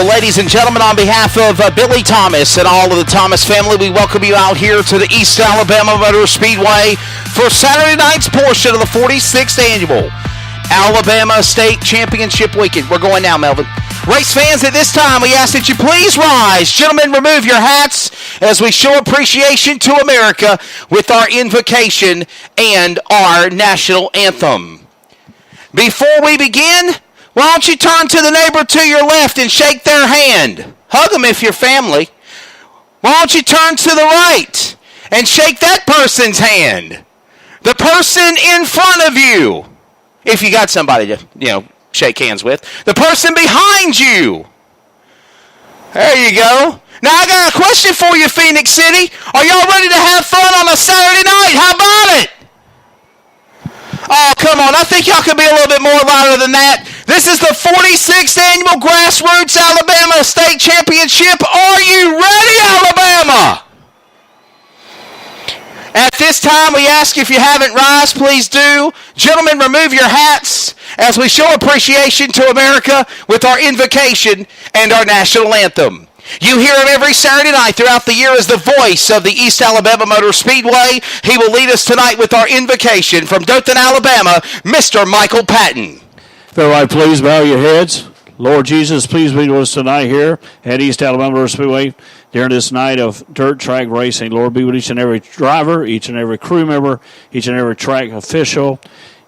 Well, ladies and gentlemen, on behalf of Billy Thomas and all of the Thomas family, we welcome you out here to the East Alabama Motor Speedway for Saturday night's portion of the 46th Annual Alabama State Championship Weekend. We're going now, Melvin. Race fans, at this time, we ask that you please rise. Gentlemen, remove your hats as we show appreciation to America with our invocation and our national anthem. Before we begin, why don't you turn to the neighbor to your left and shake their hand? Hug them if you're family. Why don't you turn to the right and shake that person's hand? The person in front of you, if you got somebody to, shake hands with. The person behind you. There you go. Now, I got a question for you, Phoenix City. Are y'all ready to have fun on a Saturday night? How about it? Oh, come on. I think y'all could be a little bit more louder than that. This is the 46th Annual Grassroots Alabama State Championship. Are you ready, Alabama? At this time, we ask if you haven't rise, please do. Gentlemen, remove your hats as we show appreciation to America with our invocation and our national anthem. You hear him every Saturday night throughout the year as the voice of the East Alabama Motor Speedway. He will lead us tonight with our invocation from Dothan, Alabama, Mr. Michael Patton. If everybody please bow your heads. Lord Jesus, please be with us tonight here at East Alabama Motor Speedway during this night of dirt track racing. Lord, be with each and every driver, each and every crew member, each and every track official,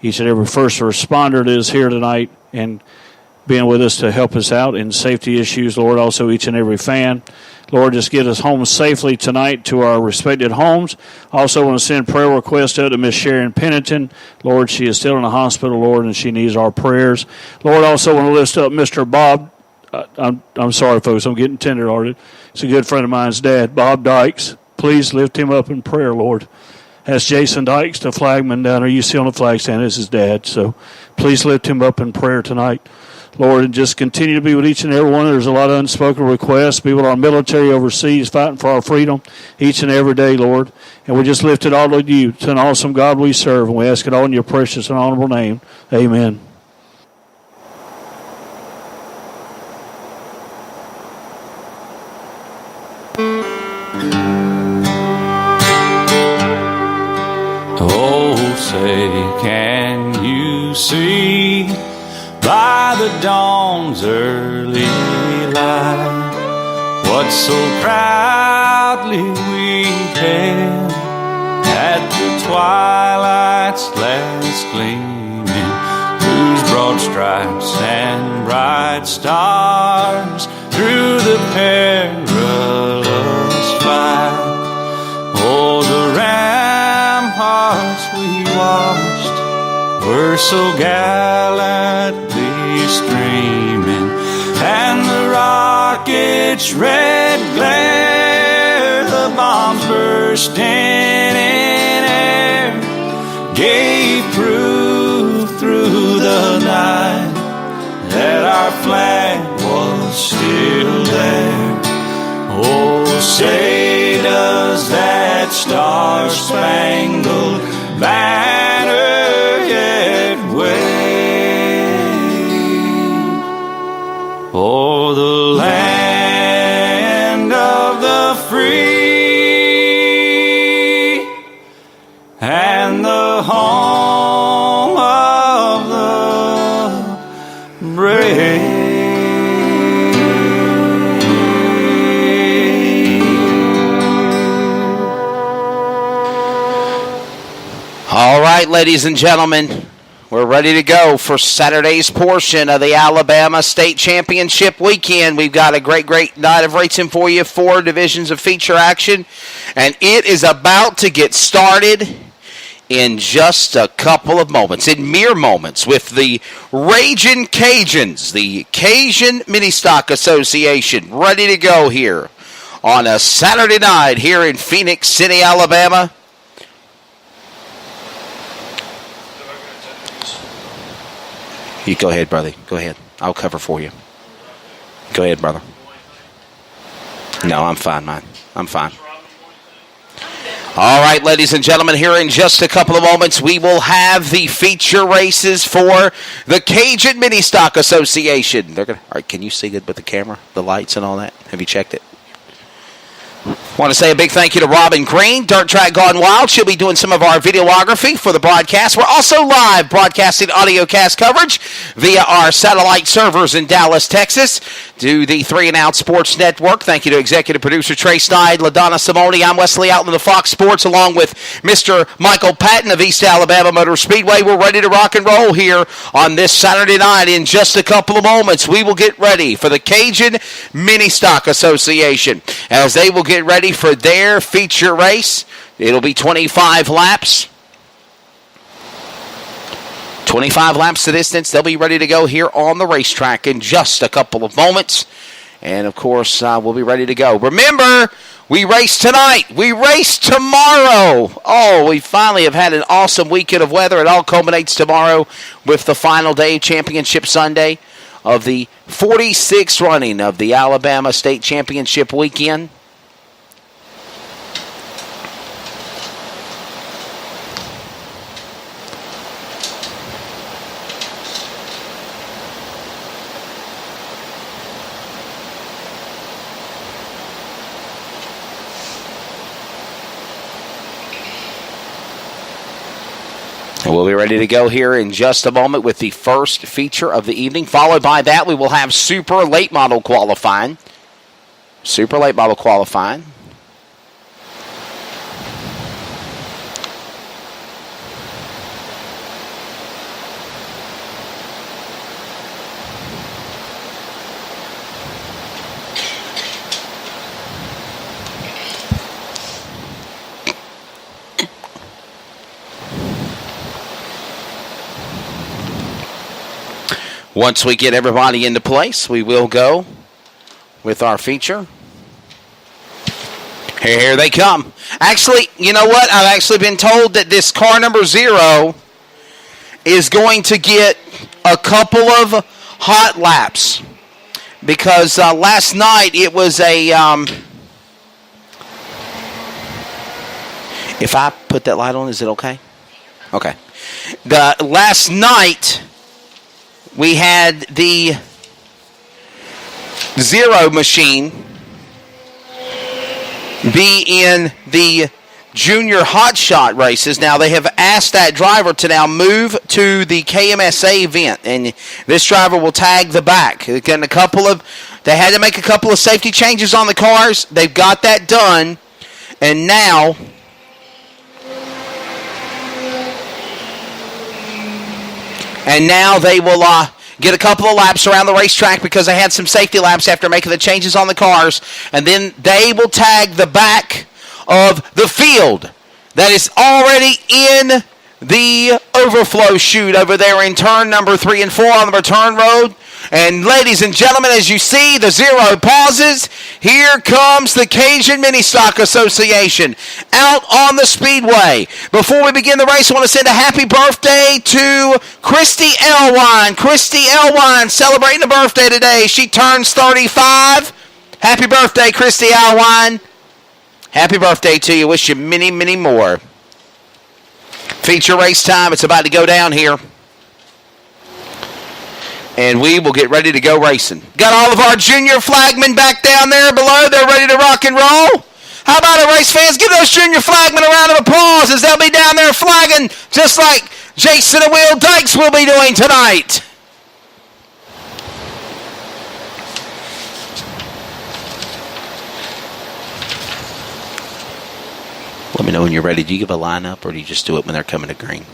each and every first responder that is here tonight and being with us to help us out in safety issues. Lord, also each and every fan. Lord, just get us home safely tonight to our respected homes. Also want to send prayer requests out to Miss Sharon Pennington. Lord, she is still in the hospital, Lord, and she needs our prayers. Lord, also want to lift up Mr. Bob. I'm sorry, folks, I'm getting tender-hearted. It's a good friend of mine's dad, Bob Dykes. Please lift him up in prayer, Lord. That's Jason Dykes, the flagman down there. You see on the flag stand, this is Dad. So please lift him up in prayer tonight. Lord, and just continue to be with each and every one. There's a lot of unspoken requests. Be with our military overseas fighting for our freedom each and every day, Lord. And we just lift it all to you, to an awesome God we serve. And we ask it all in your precious and honorable name. Amen. Oh, say, can you see by the dawn's early light what so proudly we hailed at the twilight's last gleaming, whose broad stripes and bright stars through the perilous fight o'er the ramparts we watched were so gallantly streaming, and the rocket's red glare, the bombs bursting in air, gave proof through the night that our flag was still there. Oh, say does that star-spangled banner yet wave o'er the land of the free and the home of the brave. All right, ladies and gentlemen, we're ready to go for Saturday's portion of the Alabama State Championship weekend. We've got a great night of racing for you, 4 divisions of feature action, and it is about to get started in just a couple of moments, in mere moments, with the Ragin' Cajuns, the Cajun Mini Stock Association, ready to go here on a Saturday night here in Phoenix City, Alabama. You go ahead, brother. Go ahead. I'll cover for you. Go ahead, brother. No, I'm fine, man. I'm fine. All right, ladies and gentlemen, here in just a couple of moments, we will have the feature races for the Cajun Mini Stock Association. All right, can you see good with the camera, the lights and all that? Have you checked it? Want to say a big thank you to Robin Green, Dirt Track Gone Wild. She'll be doing some of our videography for the broadcast. We're also live broadcasting audiocast coverage via our satellite servers in Dallas, Texas, to the 3 and Out Sports Network. Thank you to executive producer Trey Snyde, LaDonna Simone. I'm Wesley Outland of Fox Sports, along with Mr. Michael Patton of East Alabama Motor Speedway. We're ready to rock and roll here on this Saturday night. In just a couple of moments, we will get ready for the Cajun Mini Stock Association as they will get ready for their feature race. It'll be 25 laps. 25 laps to distance. They'll be ready to go here on the racetrack in just a couple of moments. And, of course, we'll be ready to go. Remember, we race tonight. We race tomorrow. Oh, we finally have had an awesome weekend of weather. It all culminates tomorrow with the final day, Championship Sunday, of the 46th running of the Alabama State Championship weekend. And we'll be ready to go here in just a moment with the first feature of the evening. Followed by that, we will have Super Late Model qualifying. Super Late Model qualifying. Once we get everybody into place, we will go with our feature. Here they come. Actually, you know what? I've actually been told that this car number 0 is going to get a couple of hot laps. Because last night it was a... if I put that light on, is it okay? Okay. Last night... we had the 0 machine be in the junior hot shot races. Now, they have asked that driver to now move to the KMSA event, and this driver will tag the back. They had to make a couple of safety changes on the cars. They've got that done, and now... they will get a couple of laps around the racetrack because they had some safety laps after making the changes on the cars. And then they will tag the back of the field that is already in the overflow chute over there in turn number 3 and 4 on the return road. And ladies and gentlemen, as you see, the 0 pauses. Here comes the Cajun Mini Stock Association out on the speedway. Before we begin the race, I want to send a happy birthday to Christy Elwine. Christy Elwine celebrating a birthday today. She turns 35. Happy birthday, Christy Elwine. Happy birthday to you. Wish you many, many more. Feature race time. It's about to go down here. And we will get ready to go racing. Got all of our junior flagmen back down there below. They're ready to rock and roll. How about it, race fans? Give those junior flagmen a round of applause as they'll be down there flagging just like Jason and Will Dykes will be doing tonight. Let me know when you're ready. Do you give a lineup or do you just do it when they're coming to green?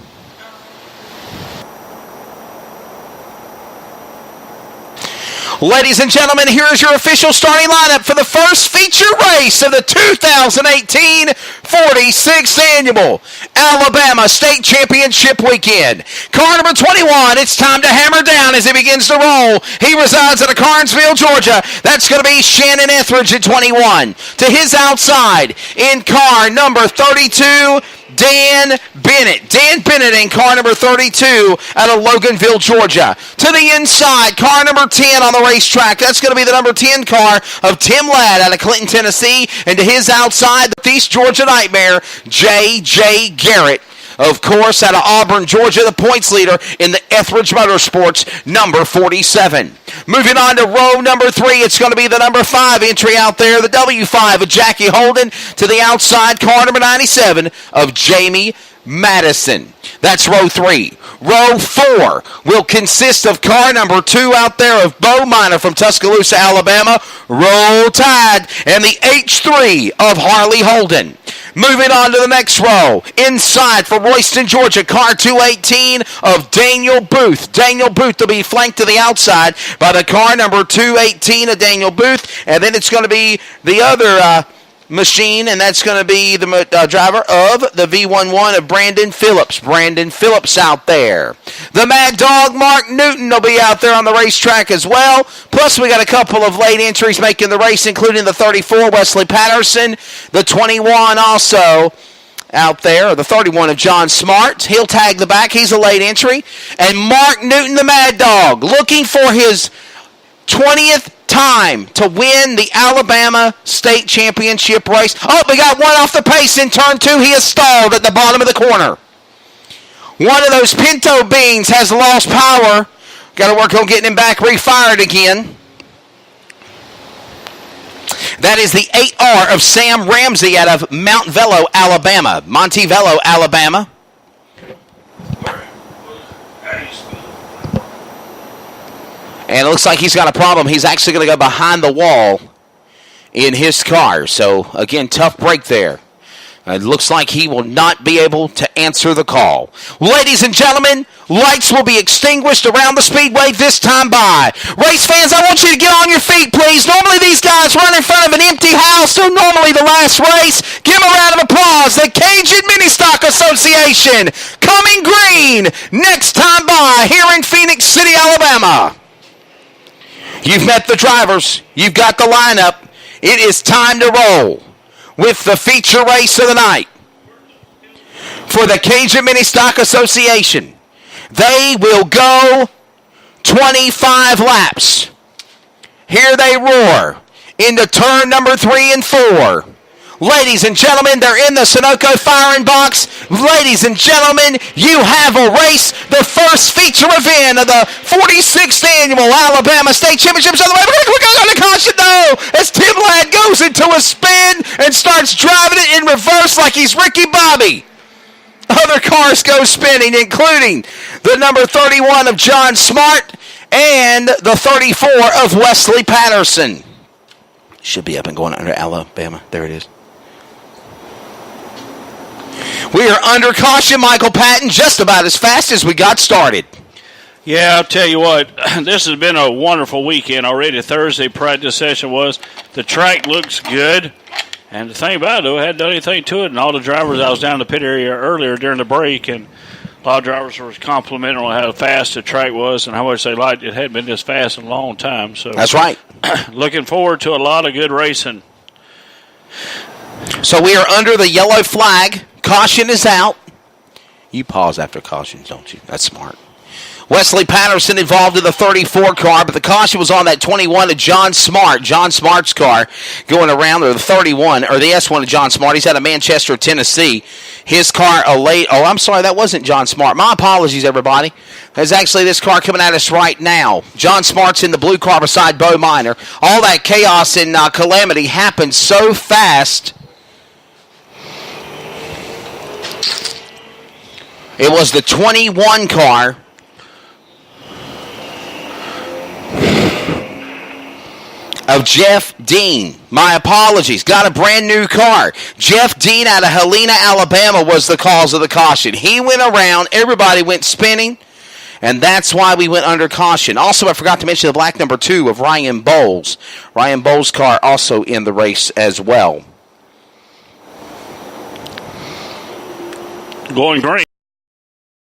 Ladies and gentlemen, here is your official starting lineup for the first feature race of the 2018 46th Annual Alabama State Championship Weekend. Car number 21, it's time to hammer down as he begins to roll. He resides out of Carnesville, Georgia. That's going to be Shannon Etheridge at 21. To his outside, in car number 32, Dan Bennett. Dan Bennett in car number 32 out of Loganville, Georgia. To the inside, car number 10 on the racetrack. That's going to be the number 10 car of Tim Ladd out of Clinton, Tennessee. And to his outside, the East Georgia Nightmare, J.J. Garrett. Of course, out of Auburn, Georgia, the points leader in the Etheridge Motorsports, number 47. Moving on to row number 3, it's going to be the number 5 entry out there, the W5 of Jackie Holden. To the outside, car number 97 of Jamie Madison. That's row 3. Row 4 will consist of car number 2 out there of Bo Minor from Tuscaloosa, Alabama. Roll Tide and the H3 of Harley Holden. Moving on to the next row. Inside for Royston, Georgia, car 218 of Daniel Booth. Daniel Booth will be flanked to the outside by the car number 218 of Daniel Booth. And then it's going to be the other machine, and that's going to be the driver of the V11 of Brandon Phillips. Brandon Phillips out there. The Mad Dog, Mark Newton, will be out there on the racetrack as well. Plus, we got a couple of late entries making the race, including the 34, Wesley Patterson, the 21 also out there, the 31 of John Smart. He'll tag the back. He's a late entry. And Mark Newton, the Mad Dog, looking for his 20th time to win the Alabama State Championship race. Oh, we got one off the pace in turn 2. He is stalled at the bottom of the corner. One of those pinto beans has lost power. Got to work on getting him back refired again. That is the 8R of Sam Ramsey out of Montevello, Alabama. And it looks like he's got a problem. He's actually going to go behind the wall in his car. So, again, tough break there. It looks like he will not be able to answer the call. Ladies and gentlemen, lights will be extinguished around the speedway this time by. Race fans, I want you to get on your feet, please. Normally these guys run in front of an empty house, so normally the last race. Give them a round of applause. The Cajun Mini Stock Association coming green next time by here in Phoenix City, Alabama. You've met the drivers. You've got the lineup. It is time to roll with the feature race of the night. For the Cajun Mini Stock Association, they will go 25 laps. Here they roar into turn number 3 and 4. Ladies and gentlemen, they're in the Sunoco firing box. Ladies and gentlemen, you have a race, the first feature event of the 46th Annual Alabama State Championships on the way. We're going to go on the caution, though, as Tim Ladd goes into a spin and starts driving it in reverse like he's Ricky Bobby. Other cars go spinning, including the number 31 of John Smart and the 34 of Wesley Patterson. Should be up and going under Alabama. There it is. We are under caution, Michael Patton, just about as fast as we got started. Yeah, I'll tell you what, this has been a wonderful weekend already. Thursday practice session was. The track looks good. And the thing about it, though, it hadn't done anything to it. And all the drivers, I was down in the pit area earlier during the break, and a lot of drivers were complimenting on how fast the track was and how much they liked it. It hadn't been this fast in a long time. So that's right. Looking forward to a lot of good racing. So we are under the yellow flag. Caution is out. You pause after caution, don't you? That's smart. Wesley Patterson involved in the 34 car, but the caution was on that 21 of John Smart. John Smart's car going around, or the 31, or the S1 of John Smart. He's out of Manchester, Tennessee. His car, I'm sorry, that wasn't John Smart. My apologies, everybody. There's actually this car coming at us right now. John Smart's in the blue car beside Bo Minor. All that chaos and calamity happened so fast. It was the 21 car of Jeff Dean. My apologies. Got a brand new car. Jeff Dean out of Helena, Alabama was the cause of the caution. He went around. Everybody went spinning. And that's why we went under caution. Also, I forgot to mention the black number 2 of Ryan Bowles. Ryan Bowles' car also in the race as well. Going green.